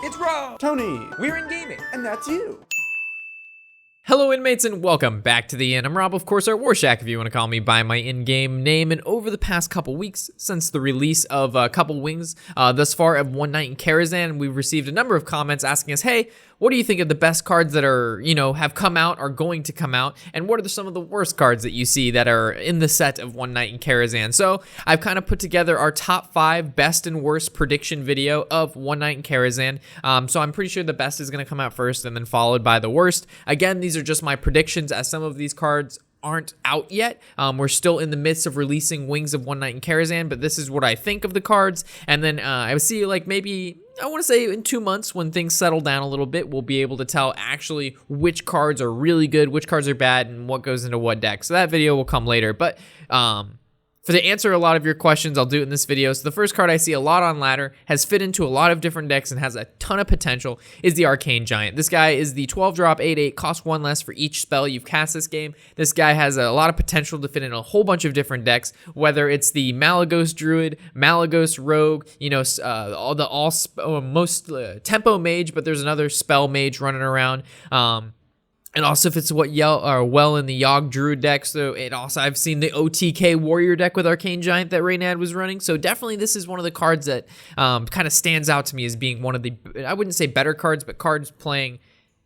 It's Rob! Tony! We're in gaming! And that's you! Hello inmates and welcome back to the inn. I'm Rob, of course, our Warshak if you want to call me by my in-game name. And over the past couple weeks, since the release of Couple Wings thus far of One Night in Karazhan, we've received a number of comments asking us, hey, what do you think of the best cards that are, have come out, are going to come out? And what are some of the worst cards that you see that are in the set of One Night in Karazhan? So I've kind of put together our top 5 best and worst prediction video of One Night in Karazhan. So I'm pretty sure the best is going to come out first and then followed by the worst. Again, these are just my predictions as some of these cards aren't out yet. We're still in the midst of releasing Wings of One Night in Karazhan, but this is what I think of the cards. And then I would see maybe, I want to say in 2 months when things settle down a little bit, we'll be able to tell actually which cards are really good, which cards are bad, and what goes into what deck. So that video will come later. But to answer a lot of your questions, I'll do it in this video. So the first card I see a lot on ladder, has fit into a lot of different decks and has a ton of potential, is the Arcane Giant. This guy is the 12-drop 8/8, costs 1 less for each spell you've cast this game. This guy has a lot of potential to fit in a whole bunch of different decks, whether it's the Malagos Druid, Malagos Rogue, most Tempo Mage, but there's another Spell Mage running around. And also fits well in the Yogg Druid deck. So I've seen the OTK Warrior deck with Arcane Giant that Raynad was running. So definitely this is one of the cards that kind of stands out to me as being one of the, I wouldn't say better cards, but cards playing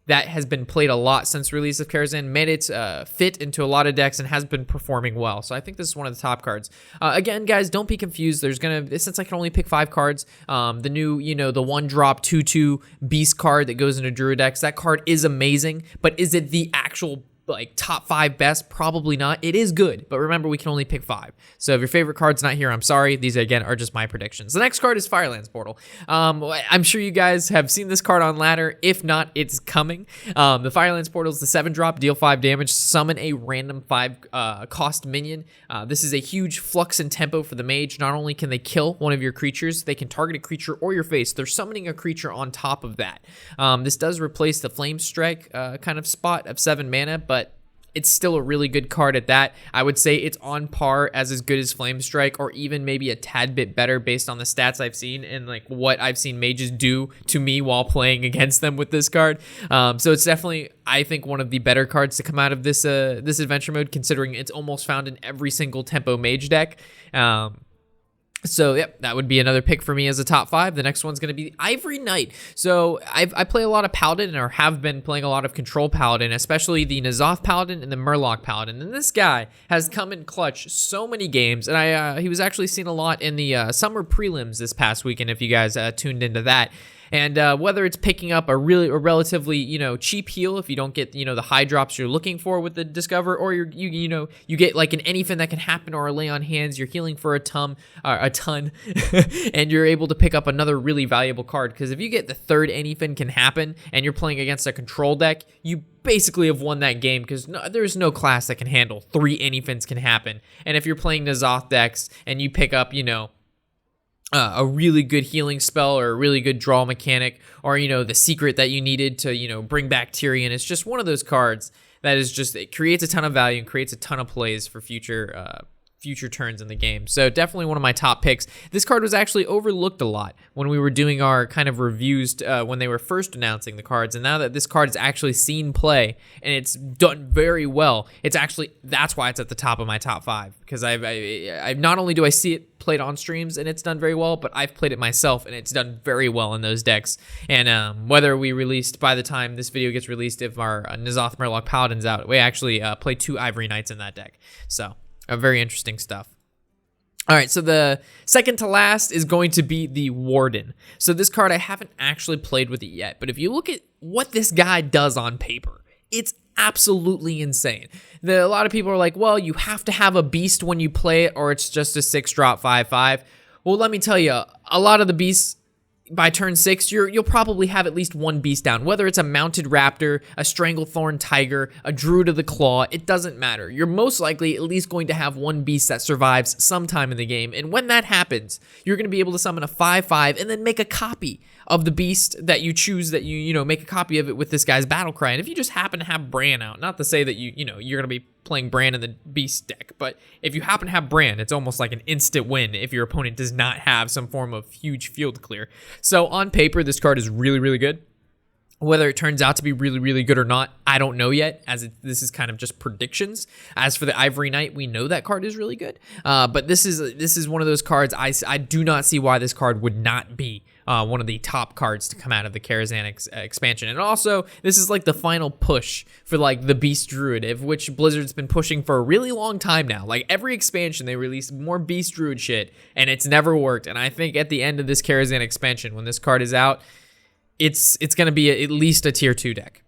that has been played a lot since release of Karazhan, made it fit into a lot of decks and has been performing well. So I think this is one of the top cards. Again, guys, don't be confused. Since I can only pick 5 cards, the new, the 1-drop 2/2 Beast card that goes into Druid decks, that card is amazing, but is it the actual top 5 best? Probably not. It is good, but remember, we can only pick 5. So if your favorite card's not here, I'm sorry. These, again, are just my predictions. The next card is Firelands Portal. I'm sure you guys have seen this card on ladder. If not, it's coming. The Firelands Portal is the 7-drop, deal 5 damage, summon a random 5 cost minion. This is a huge flux in tempo for the mage. Not only can they kill one of your creatures, they can target a creature or your face. They're summoning a creature on top of that. This does replace the Flame Strike kind of spot of 7 mana, but it's still a really good card at that. I would say it's on par as good as Flame Strike, or even maybe a tad bit better based on the stats I've seen and what I've seen mages do to me while playing against them with this card. So it's definitely, I think, one of the better cards to come out of this adventure mode, considering it's almost found in every single Tempo Mage deck. So, yep, that would be another pick for me as a top 5. The next one's going to be Ivory Knight. So, I play a lot of Paladin, or have been playing a lot of Control Paladin, especially the N'Zoth Paladin and the Murloc Paladin. And this guy has come in clutch so many games, and he was actually seen a lot in the summer prelims this past weekend, if you guys tuned into that. And whether it's picking up a relatively, cheap heal if you don't get, the high drops you're looking for with the Discover, or you get an Anyfin that can happen, or a Lay on Hands, you're healing for a ton, and you're able to pick up another really valuable card. Because if you get the 3rd Anyfin can happen, and you're playing against a control deck, you basically have won that game, because there's no class that can handle 3 Anyfins can happen. And if you're playing N'Zoth decks and you pick up, a really good healing spell, or a really good draw mechanic, or the secret that you needed to bring back Tyrion, it's just one of those cards that is just, it creates a ton of value and creates a ton of plays for future turns in the game. So definitely one of my top picks. This card was actually overlooked a lot when we were doing our kind of reviews when they were first announcing the cards, and now that this card is actually seen play and it's done very well, that's why it's at the top of my top 5, because I've not only do I see it played on streams and it's done very well, but I've played it myself and it's done very well in those decks. And whether we released, by the time this video gets released, if our N'Zoth Murloc Paladin's out, we actually play 2 Ivory Knights in that deck. So very interesting stuff. All right, so the second to last is going to be the Warden. So this card, I haven't actually played with it yet, but if you look at what this guy does on paper, it's absolutely insane. A lot of people are like, well, you have to have a beast when you play it, or it's just a 6-drop 5/5. Well, let me tell you, a lot of the beasts, by turn 6, you'll probably have at least 1 beast down, whether it's a Mounted Raptor, a Stranglethorn Tiger, a Druid of the Claw. It doesn't matter. You're most likely at least going to have 1 beast that survives sometime in the game, and when that happens, you're going to be able to summon a 5/5 and then make a copy of the beast that you choose, that you know, make a copy of it with this guy's battle cry. And if you just happen to have Bran out, not to say that you know, you're going to be playing Bran in the beast deck, but if you happen to have Bran, it's almost like an instant win if your opponent does not have some form of huge field clear. So on paper, this card is really, really good. Whether it turns out to be really, really good or not, I don't know yet, as this is kind of just predictions. As for the Ivory Knight, we know that card is really good, but this is one of those cards I do not see why this card would not be one of the top cards to come out of the Karazhan expansion. And also, this is like the final push for like the Beast Druid, of which Blizzard's been pushing for a really long time now. Like every expansion, they release more Beast Druid shit, and it's never worked. And I think at the end of this Karazhan expansion, when this card is out, it's going to be at least a tier 2 deck.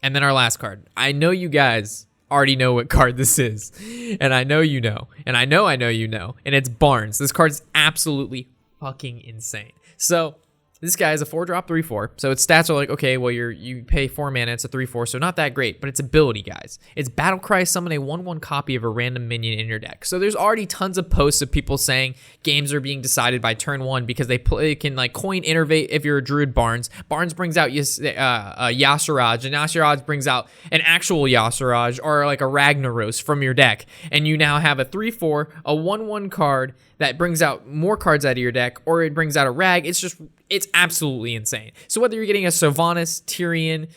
And then our last card. I know you guys already know what card this is. And I know you know. And I know you know. And it's Barnes. This card's absolutely fucking insane. So this guy is a 4-drop 3/4. So its stats are like, okay, well, you pay 4 mana, it's a 3/4, so not that great, but it's ability, guys. It's Battlecry, summon a 1/1 copy of a random minion in your deck. So there's already tons of posts of people saying games are being decided by turn 1 because they can like coin innervate if you're a Druid Barnes. Barnes brings out Yasiraj, and Yasiraj brings out an actual Yasiraj or like a Ragnaros from your deck. And you now have a 3/4, a 1/1 card that brings out more cards out of your deck, or it brings out a Rag. It's absolutely insane. So whether you're getting a Sylvanas, Tyrion,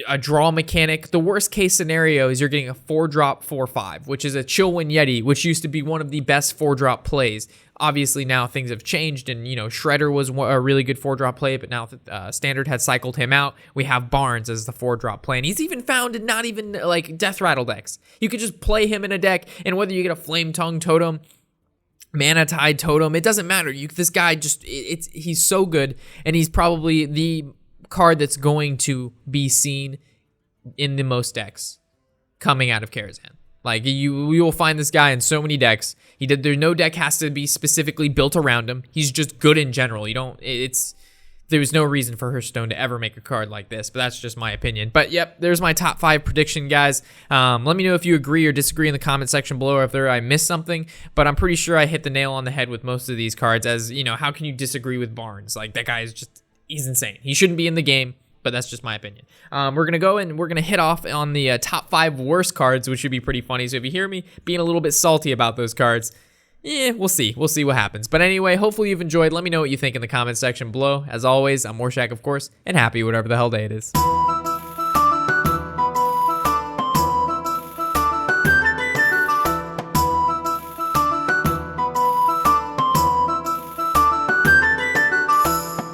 a draw mechanic, the worst case scenario is you're getting a 4-drop 4/5, which is a Chillwind Yeti, which used to be one of the best 4-drop plays. Obviously now things have changed, and you know, Shredder was a really good 4-drop play, but now Standard had cycled him out. We have Barnes as the 4-drop play, and he's even found in not even like Death Rattle decks. You could just play him in a deck, and whether you get a Flame Tongue Totem, Mana Tide Totem, it doesn't matter. This guy just, he's so good, and he's probably the card that's going to be seen in the most decks coming out of Karazhan. Like, you will find this guy in so many decks. There's no deck has to be specifically built around him. He's just good in general. There's no reason for Hearthstone to ever make a card like this, but that's just my opinion. But yep, there's my top 5 prediction, guys. Let me know if you agree or disagree in the comment section below, or if I missed something. But I'm pretty sure I hit the nail on the head with most of these cards. As you know, how can you disagree with Barnes? Like, that guy is he's insane. He shouldn't be in the game, but that's just my opinion. We're gonna go and we're gonna hit off on the top 5 worst cards, which should be pretty funny. So if you hear me being a little bit salty about those cards, we'll see. We'll see what happens. But anyway, hopefully you've enjoyed. Let me know what you think in the comment section below. As always, I'm Warshak, of course, and happy whatever the hell day it is.